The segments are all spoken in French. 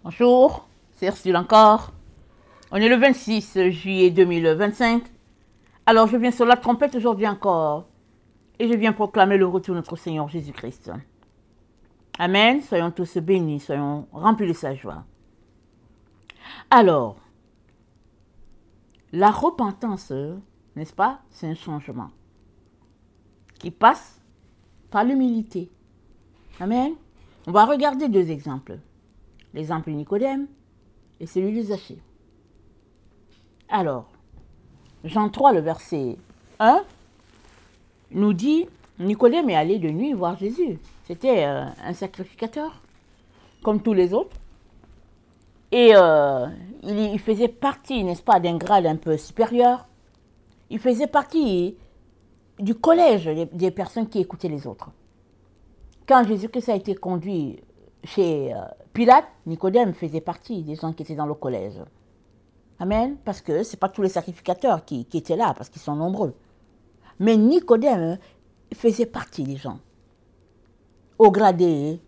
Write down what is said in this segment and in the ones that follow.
Bonjour, c'est Ursule encore. On est le 26 juillet 2025. Alors je viens sur la trompette aujourd'hui encore et je viens proclamer le retour de notre Seigneur Jésus-Christ. Amen, soyons tous bénis, soyons remplis de sa joie. Alors, la repentance, n'est-ce pas, c'est un changement qui passe par l'humilité. Amen. On va regarder deux exemples. L'exemple de Nicodème et celui de Zachée. Alors, Jean 3, le verset 1, nous dit, Nicodème est allé de nuit voir Jésus. C'était un sacrificateur, comme tous les autres. Et il faisait partie, n'est-ce pas, d'un grade un peu supérieur. Il faisait partie du collège des personnes qui écoutaient les autres. Quand Jésus-Christ a été conduit chez Pilate, Nicodème faisait partie des gens qui étaient dans le collège. Amen. Parce que ce n'est pas tous les sacrificateurs qui étaient là, parce qu'ils sont nombreux. Mais Nicodème faisait partie des gens au gradé,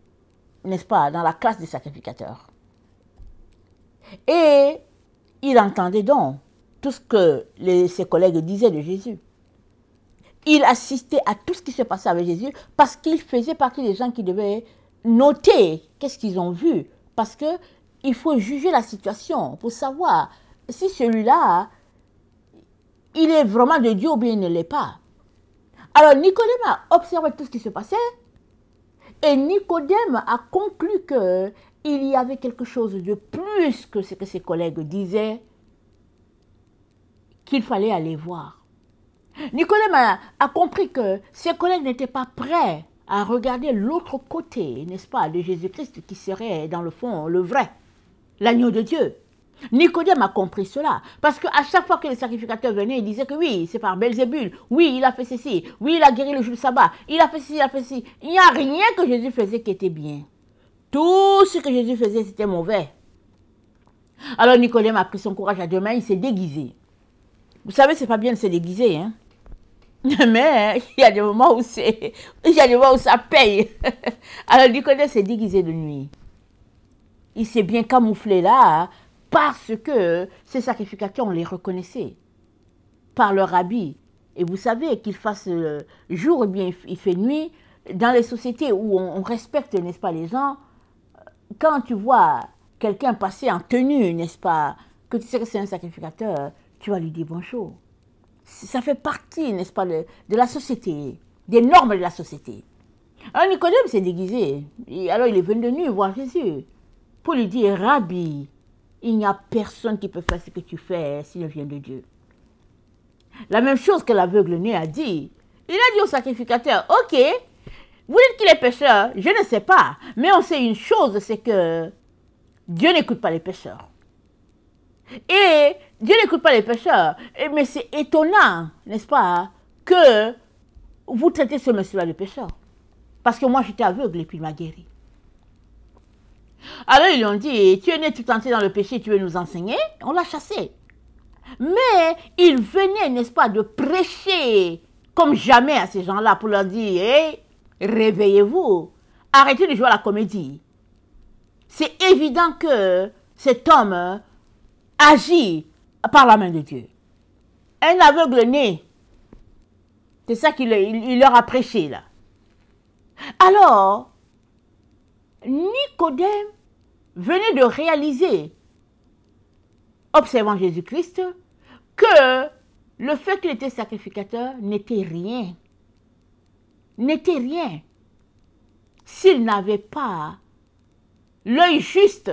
n'est-ce pas, dans la classe des sacrificateurs. Et il entendait donc tout ce que ses collègues disaient de Jésus. Il assistait à tout ce qui se passait avec Jésus parce qu'il faisait partie des gens qui devaient noter qu'est-ce qu'ils ont vu. Parce qu'il faut juger la situation pour savoir si celui-là, il est vraiment de Dieu ou bien il ne l'est pas. Alors Nicodème a observé tout ce qui se passait et Nicodème a conclu qu'il y avait quelque chose de plus que ce que ses collègues disaient qu'il fallait aller voir. Nicolas a compris que ses collègues n'étaient pas prêts à regarder l'autre côté, n'est-ce pas, de Jésus-Christ qui serait dans le fond le vrai, l'agneau de Dieu. Nicodème a compris cela, parce qu'à chaque fois que les sacrificateurs venaient, ils disaient que oui, c'est par Belzébul, oui, il a fait ceci, oui, il a guéri le jour du sabbat, il a fait ceci, il a fait ceci. Il n'y a rien que Jésus faisait qui était bien. Tout ce que Jésus faisait, c'était mauvais. Alors Nicodème a pris son courage à deux mains, il s'est déguisé. Vous savez, c'est pas bien de se déguiser, hein. Mais il y a des moments où ça paye. Alors Nicodème s'est déguisé de nuit. Il s'est bien camouflé là parce que ces sacrificateurs, on les reconnaissait par leur habit. Et vous savez qu'il fasse jour ou bien il fait nuit, dans les sociétés où on respecte, n'est-ce pas, les gens, quand tu vois quelqu'un passer en tenue, n'est-ce pas, que tu sais que c'est un sacrificateur, tu vas lui dire bonjour. Ça fait partie, n'est-ce pas, de la société, des normes de la société. Alors Nicodème s'est déguisé. Et alors il est venu de nuit voir Jésus pour lui dire, Rabbi, il n'y a personne qui peut faire ce que tu fais s'il vient de Dieu. La même chose que l'aveugle né a dit. Il a dit au sacrificateur, ok, vous dites qu'il est pécheur, je ne sais pas, mais on sait une chose, c'est que Dieu n'écoute pas les pécheurs. Et Dieu n'écoute pas les pécheurs. Mais c'est étonnant, n'est-ce pas, que vous traitez ce monsieur-là de pécheur. Parce que moi, j'étais aveugle et puis il m'a guéri. Alors, ils lui ont dit, tu es né tout entier dans le péché, tu veux nous enseigner? On l'a chassé. Mais il venait, n'est-ce pas, de prêcher comme jamais à ces gens-là pour leur dire, hey, réveillez-vous, arrêtez de jouer à la comédie. C'est évident que cet homme agit par la main de Dieu. Un aveugle né, c'est ça qu'il leur a prêché là. Alors, Nicodème venait de réaliser, observant Jésus-Christ, que le fait qu'il était sacrificateur n'était rien. N'était rien. S'il n'avait pas l'œil juste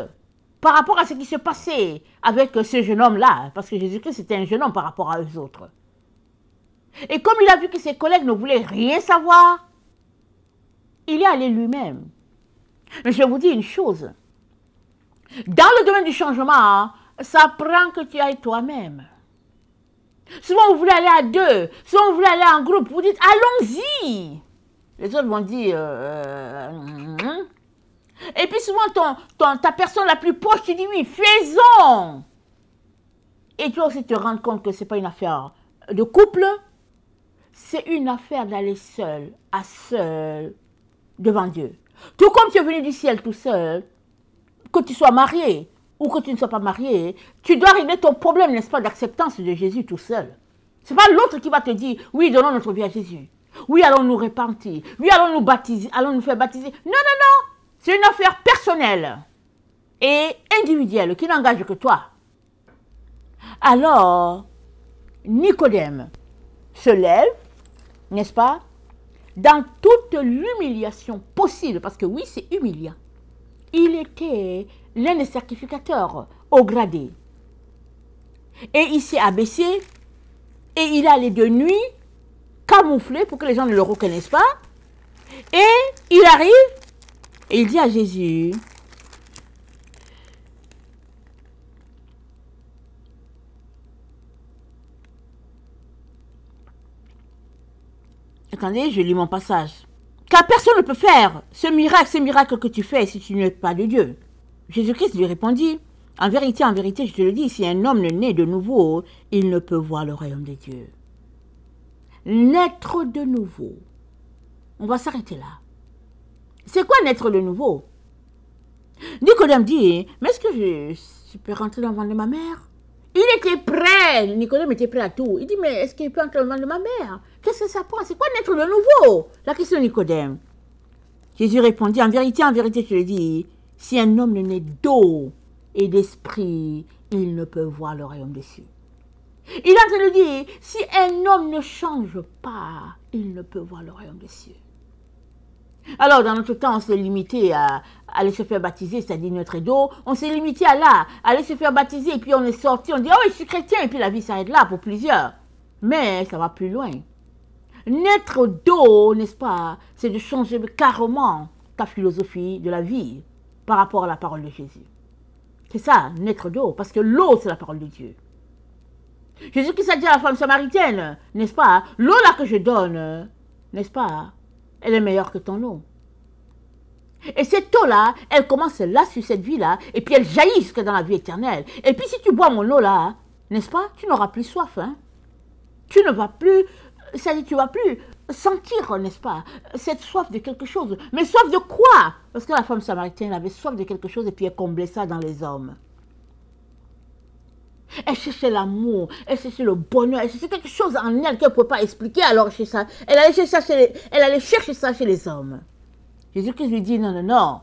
par rapport à ce qui se passait avec ce jeune homme-là, parce que Jésus-Christ était un jeune homme par rapport à eux autres. Et comme il a vu que ses collègues ne voulaient rien savoir, il est allé lui-même. Mais je vous dis une chose, dans le domaine du changement, ça prend que tu ailles toi-même. Souvent vous voulez aller à deux, souvent vous voulez aller en groupe, vous dites allons-y. Les autres vont dire et puis souvent ta personne la plus proche, tu dis oui, faisons. Et tu vas aussi te rendre compte que ce n'est pas une affaire de couple, c'est une affaire d'aller seul, à seul, devant Dieu. Tout comme tu es venu du ciel tout seul, que tu sois marié ou que tu ne sois pas marié, tu dois régler ton problème, n'est-ce pas, d'acceptance de Jésus tout seul. Ce n'est pas l'autre qui va te dire, oui, donnons notre vie à Jésus. Oui, allons nous repentir. Oui, allons nous baptiser, allons nous faire baptiser. Non, non, non. C'est une affaire personnelle et individuelle qui n'engage que toi. Alors, Nicodème se lève, n'est-ce pas, dans toute l'humiliation possible, parce que oui, c'est humiliant. Il était l'un des sacrificateurs au gradé. Et il s'est abaissé et il allait de nuit, camouflé pour que les gens ne le reconnaissent pas. Et il arrive et il dit à Jésus, attendez, je lis mon passage. Car personne ne peut faire ce miracle que tu fais si tu n'es pas de Dieu. Jésus-Christ lui répondit, en vérité, je te le dis, si un homme ne naît de nouveau, il ne peut voir le royaume des dieux. Naître de nouveau. On va s'arrêter là. C'est quoi naître de nouveau? Nicodème dit, mais est-ce que je peux rentrer dans le ventre de ma mère? Il était prêt, Nicodème était prêt à tout. Il dit, mais est-ce qu'il peut entrer dans le ventre de ma mère? Qu'est-ce que ça prend? C'est quoi naître de nouveau? La question de Nicodème. Jésus répondit, en vérité, je te le dis, si un homme ne naît d'eau et d'esprit, il ne peut voir le royaume des cieux. Il est en train de dire, si un homme ne change pas, il ne peut voir le royaume des cieux. Alors, dans notre temps, on s'est limité à aller se faire baptiser, c'est-à-dire notre d'eau. On s'est limité à là, à aller se faire baptiser, et puis on est sorti, on dit, oh, je suis chrétien, et puis la vie s'arrête là pour plusieurs. Mais ça va plus loin. Naître d'eau, n'est-ce pas, c'est de changer carrément ta philosophie de la vie par rapport à la parole de Jésus. C'est ça, naître d'eau, parce que l'eau, c'est la parole de Dieu. Jésus qui s'est dit à la femme samaritaine, n'est-ce pas, l'eau là que je donne, n'est-ce pas, elle est meilleure que ton eau. Et cette eau-là, elle commence là sur cette vie-là, et puis elle jaillit jusque dans la vie éternelle. Et puis si tu bois mon eau là, n'est-ce pas, tu n'auras plus soif. Hein? Tu ne vas plus, c'est-à-dire tu ne vas plus sentir, n'est-ce pas, cette soif de quelque chose. Mais soif de quoi? Parce que la femme samaritaine avait soif de quelque chose et puis elle comblait ça dans les hommes. Elle cherchait l'amour, elle cherchait le bonheur, elle cherchait quelque chose en elle qu'elle ne pouvait pas expliquer. Alors elle allait chercher ça chez les hommes. Jésus-Christ lui dit, non, non, non.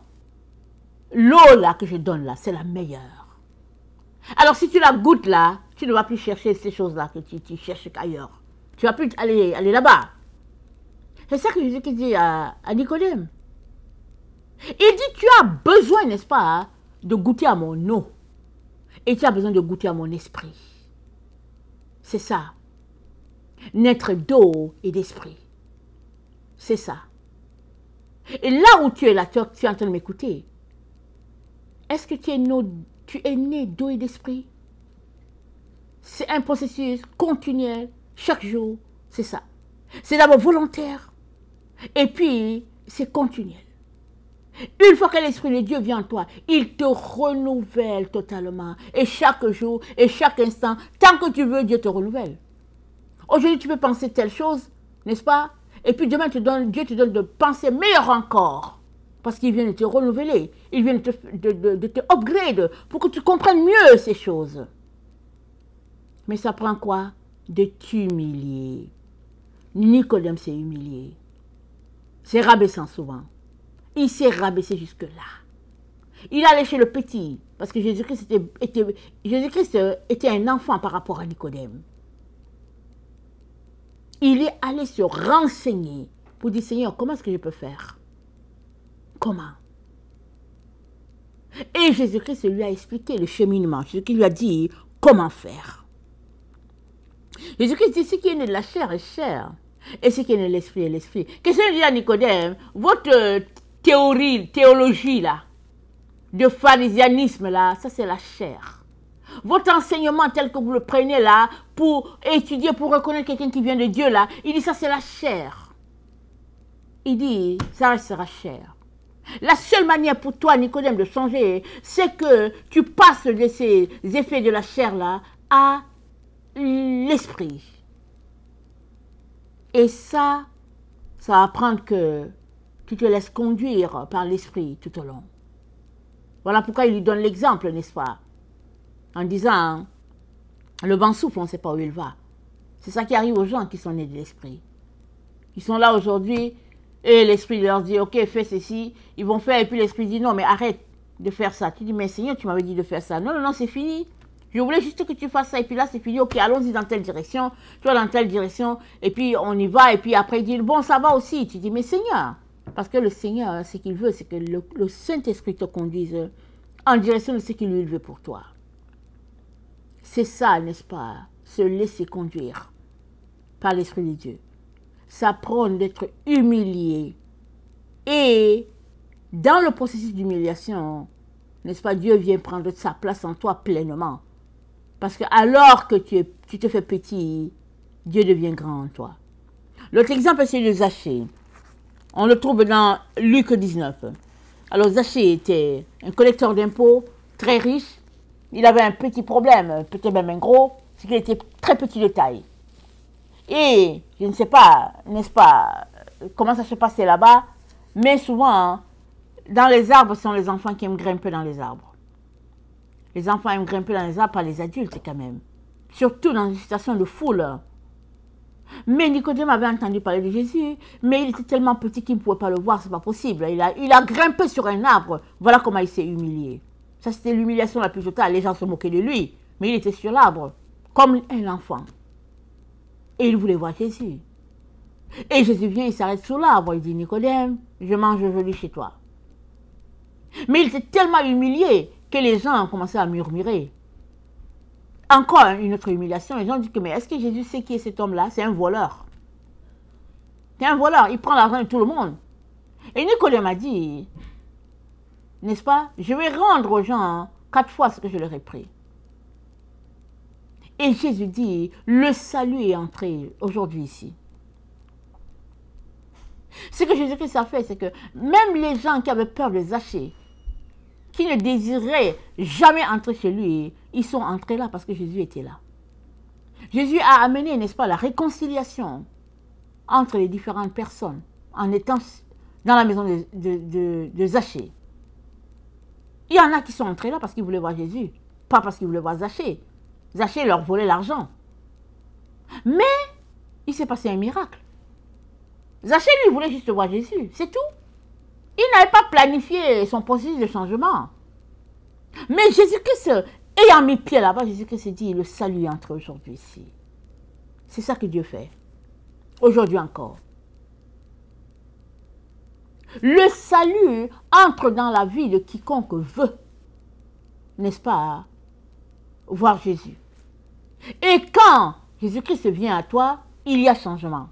L'eau là que je donne là, c'est la meilleure. Alors si tu la goûtes là, tu ne vas plus chercher ces choses-là que tu cherches ailleurs. Tu ne vas plus aller là-bas. C'est ça que Jésus-Christ dit à Nicodème. Il dit, tu as besoin, n'est-ce pas, de goûter à mon eau. Et tu as besoin de goûter à mon esprit. C'est ça. Naître d'eau et d'esprit. C'est ça. Et là où tu es là, tu es en train de m'écouter. Est-ce que tu es né d'eau et d'esprit? C'est un processus continuel, chaque jour. C'est ça. C'est d'abord volontaire. Et puis, c'est continuel. Une fois que l'Esprit de Dieu vient en toi, il te renouvelle totalement. Et chaque jour, et chaque instant, tant que tu veux, Dieu te renouvelle. Aujourd'hui, tu peux penser telle chose, n'est-ce pas? Et puis demain, Dieu te donne de penser meilleur encore. Parce qu'il vient de te renouveler. Il vient de te upgrade pour que tu comprennes mieux ces choses. Mais ça prend quoi? De t'humilier. Nicodème s'est humilié. C'est rabaissant souvent. Il s'est rabaissé jusque-là. Il allait chez le petit, parce que Jésus-Christ était un enfant par rapport à Nicodème. Il est allé se renseigner pour dire, Seigneur, comment est-ce que je peux faire? Comment? Et Jésus-Christ lui a expliqué le cheminement. Jésus-Christ lui a dit comment faire. Jésus-Christ dit, ce qui est né de la chair est chair, et ce qui est né de l'esprit est l'esprit. Qu'est-ce que dit à Nicodème? Votre théologie là, de pharisianisme là, ça c'est la chair. Votre enseignement tel que vous le prenez là, pour étudier, pour reconnaître quelqu'un qui vient de Dieu là, il dit ça c'est la chair. Il dit, ça restera chair. La seule manière pour toi, Nicodème, de changer, c'est que tu passes de ces effets de la chair là à l'esprit. Et ça va prendre que tu te laisses conduire par l'esprit tout au long. Voilà pourquoi il lui donne l'exemple, n'est-ce pas? En disant, le vent souffle, on ne sait pas où il va. C'est ça qui arrive aux gens qui sont nés de l'esprit. Ils sont là aujourd'hui et l'esprit leur dit, ok, fais ceci. Ils vont faire et puis l'esprit dit, non, mais arrête de faire ça. Tu dis, mais Seigneur, tu m'avais dit de faire ça. Non, non, non, c'est fini. Je voulais juste que tu fasses ça et puis là, c'est fini. Ok, allons-y dans telle direction. Tu vas dans telle direction et puis on y va. Et puis après, il dit, bon, ça va aussi. Tu dis, mais Seigneur, parce que le Seigneur, ce qu'il veut, c'est que le Saint-Esprit te conduise en direction de ce qu'il lui veut pour toi. C'est ça, n'est-ce pas? Se laisser conduire par l'Esprit de Dieu. Ça prône d'être humilié. Et dans le processus d'humiliation, n'est-ce pas, Dieu vient prendre sa place en toi pleinement. Parce que alors que tu te fais petit, Dieu devient grand en toi. L'autre exemple, c'est le Zachée. On le trouve dans Luc 19. Alors Zachée était un collecteur d'impôts très riche. Il avait un petit problème, peut-être même un gros, c'est qu'il était très petit de taille. Et je ne sais pas, n'est-ce pas, comment ça se passait là-bas, mais souvent, dans les arbres, ce sont les enfants qui aiment grimper dans les arbres. Les enfants aiment grimper dans les arbres, pas les adultes quand même. Surtout dans une situation de foule. Mais Nicodème avait entendu parler de Jésus, mais il était tellement petit qu'il ne pouvait pas le voir, c'est pas possible. Il a grimpé sur un arbre, voilà comment il s'est humilié. Ça, c'était l'humiliation la plus totale. Les gens se moquaient de lui, mais il était sur l'arbre, comme un enfant. Et il voulait voir Jésus. Et Jésus vient, il s'arrête sous l'arbre, il dit, Nicodème, je mange aujourd'hui chez toi. Mais il était tellement humilié que les gens ont commencé à murmurer. Encore une autre humiliation, les gens disent que, mais est-ce que Jésus sait qui est cet homme-là? C'est un voleur. C'est un voleur, il prend l'argent de tout le monde. Et Nicodème a dit, n'est-ce pas, je vais rendre aux gens 4 fois ce que je leur ai pris. Et Jésus dit, le salut est entré aujourd'hui ici. Ce que Jésus-Christ a fait, c'est que même les gens qui avaient peur de Zachée, qui ne désiraient jamais entrer chez lui, ils sont entrés là parce que Jésus était là. Jésus a amené, n'est-ce pas, la réconciliation entre les différentes personnes en étant dans la maison de Zachée. Il y en a qui sont entrés là parce qu'ils voulaient voir Jésus, pas parce qu'ils voulaient voir Zachée. Zachée leur volait l'argent. Mais il s'est passé un miracle. Zachée, lui, voulait juste voir Jésus, c'est tout. Il n'avait pas planifié son processus de changement. Mais Jésus-Christ, ayant mis pied là-bas, Jésus-Christ dit, le salut est entré aujourd'hui ici. C'est ça que Dieu fait. Aujourd'hui encore. Le salut entre dans la vie de quiconque veut, n'est-ce pas, voir Jésus. Et quand Jésus-Christ vient à toi, il y a changement.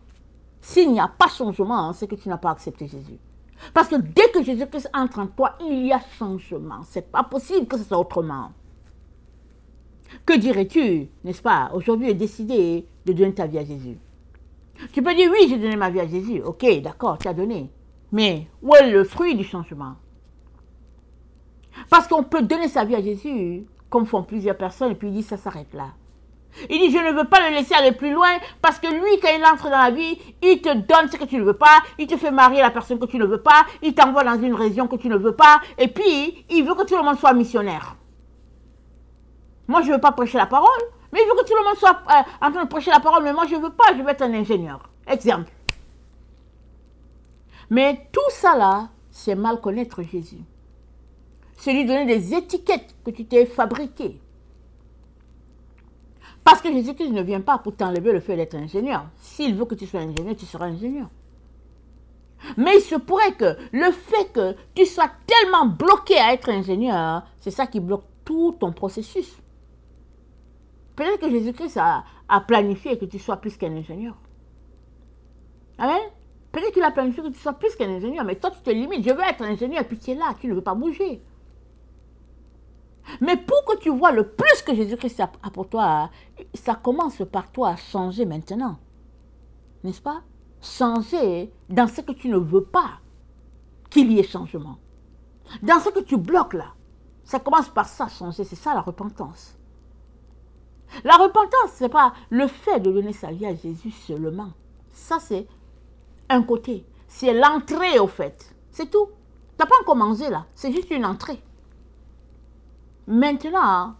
S'il n'y a pas changement, c'est que tu n'as pas accepté Jésus. Parce que dès que Jésus-Christ entre en toi, il y a changement. Ce n'est pas possible que ce soit autrement. Que dirais-tu, n'est-ce pas, aujourd'hui est décidé de donner ta vie à Jésus. Tu peux dire, oui, j'ai donné ma vie à Jésus. Ok, d'accord, tu as donné. Mais où est le fruit du changement? Parce qu'on peut donner sa vie à Jésus, comme font plusieurs personnes, et puis il dit, ça s'arrête là. Il dit, je ne veux pas le laisser aller plus loin, parce que lui, quand il entre dans la vie, il te donne ce que tu ne veux pas, il te fait marier la personne que tu ne veux pas, il t'envoie dans une région que tu ne veux pas, et puis, il veut que tout le monde soit missionnaire. Moi, je ne veux pas prêcher la parole, mais il veut que tout le monde soit en train de prêcher la parole, mais moi, je ne veux pas, je veux être un ingénieur. Exemple. Mais tout ça là, c'est mal connaître Jésus. C'est lui donner des étiquettes que tu t'es fabriquées. Parce que Jésus-Christ ne vient pas pour t'enlever le fait d'être ingénieur. S'il veut que tu sois ingénieur, tu seras ingénieur. Mais il se pourrait que le fait que tu sois tellement bloqué à être ingénieur, c'est ça qui bloque tout ton processus. Peut-être que Jésus-Christ a planifié que tu sois plus qu'un ingénieur. Amen. Peut-être qu'il a planifié que tu sois plus qu'un ingénieur, mais toi tu te limites. Je veux être un ingénieur, et puis tu es là, tu ne veux pas bouger. Mais pour que tu vois le plus que Jésus-Christ a pour toi, ça commence par toi à changer maintenant. N'est-ce pas? Changer dans ce que tu ne veux pas qu'il y ait changement. Dans ce que tu bloques là. Ça commence par ça, changer. C'est ça la repentance. La repentance, ce n'est pas le fait de donner sa vie à Jésus seulement. Ça, c'est un côté. C'est l'entrée au fait. C'est tout. Tu n'as pas encore mangé là. C'est juste une entrée. Maintenant,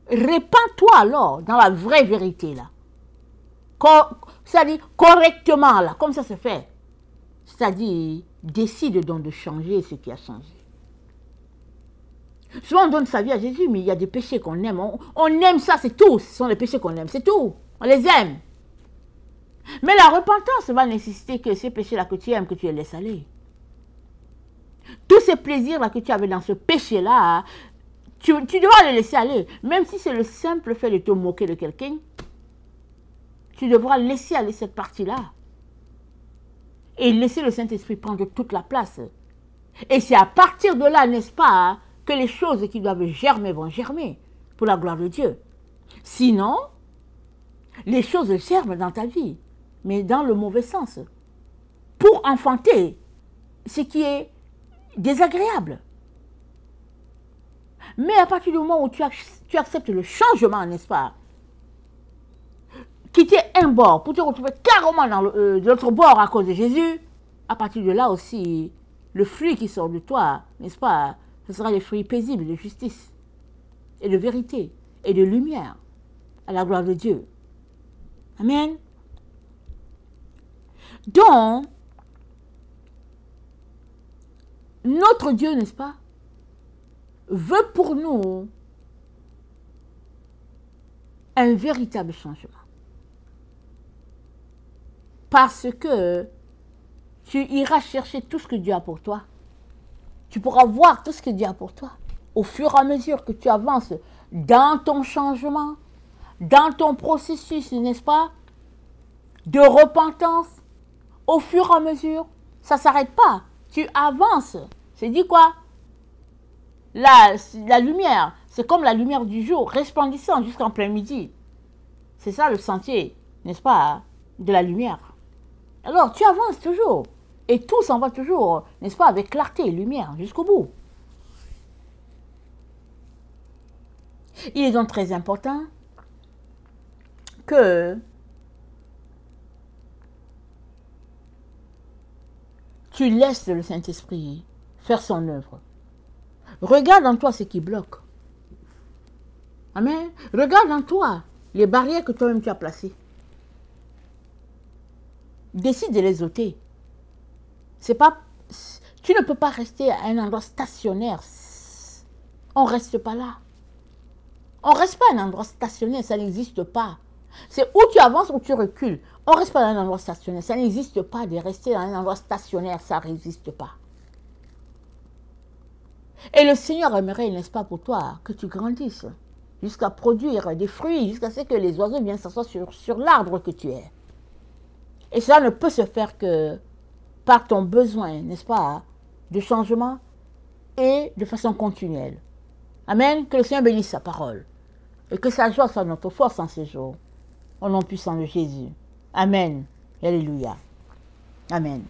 répands-toi alors dans la vraie vérité là. C'est-à-dire correctement là, comme ça se fait. C'est-à-dire, décide donc de changer ce qui a changé. Souvent on donne sa vie à Jésus, mais il y a des péchés qu'on aime. On aime ça, c'est tout. Ce sont les péchés qu'on aime, c'est tout. On les aime. Mais la repentance va nécessiter que ces péchés-là que tu aimes, que tu les laisses aller. Tous ces plaisirs-là que tu avais dans ce péché-là, tu devras les laisser aller. Même si c'est le simple fait de te moquer de quelqu'un, tu devras laisser aller cette partie-là. Et laisser le Saint-Esprit prendre toute la place. Et c'est à partir de là, n'est-ce pas, que les choses qui doivent germer vont germer, pour la gloire de Dieu. Sinon, les choses germent dans ta vie, mais dans le mauvais sens, pour enfanter ce qui est désagréable. Mais à partir du moment où tu acceptes le changement, n'est-ce pas, quitter un bord pour te retrouver carrément dans de l'autre bord à cause de Jésus, à partir de là aussi, le fruit qui sort de toi, n'est-ce pas, ce sera des fruits paisibles de justice et de vérité et de lumière à la gloire de Dieu. Amen. Donc, notre Dieu, n'est-ce pas, veut pour nous un véritable changement. Parce que tu iras chercher tout ce que Dieu a pour toi. Tu pourras voir tout ce que Dieu a pour toi. Au fur et à mesure que tu avances dans ton changement, dans ton processus, n'est-ce pas, de repentance, au fur et à mesure, ça ne s'arrête pas. Tu avances. C'est dit quoi? La lumière, c'est comme la lumière du jour, resplendissante jusqu'en plein midi. C'est ça le sentier, n'est-ce pas, de la lumière. Alors, tu avances toujours. Et tout s'en va toujours, n'est-ce pas, avec clarté et lumière, jusqu'au bout. Il est donc très important que tu laisses le Saint-Esprit faire son œuvre. Regarde en toi ce qui bloque. Amen. Regarde en toi les barrières que toi-même tu as placées. Décide de les ôter. C'est pas, tu ne peux pas rester à un endroit stationnaire. On ne reste pas là. On ne reste pas à un endroit stationnaire, ça n'existe pas. C'est où tu avances ou tu recules. On ne reste pas dans un endroit stationnaire, ça n'existe pas de rester dans un endroit stationnaire, ça n'existe pas. Et le Seigneur aimerait, n'est-ce pas, pour toi, que tu grandisses, jusqu'à produire des fruits, jusqu'à ce que les oiseaux viennent s'asseoir sur l'arbre que tu es. Et cela ne peut se faire que par ton besoin, n'est-ce pas, de changement et de façon continuelle. Amen. Que le Seigneur bénisse sa parole. Et que sa joie soit notre force en ces jours. Au nom puissant de Jésus. Amen. Alléluia. Amen.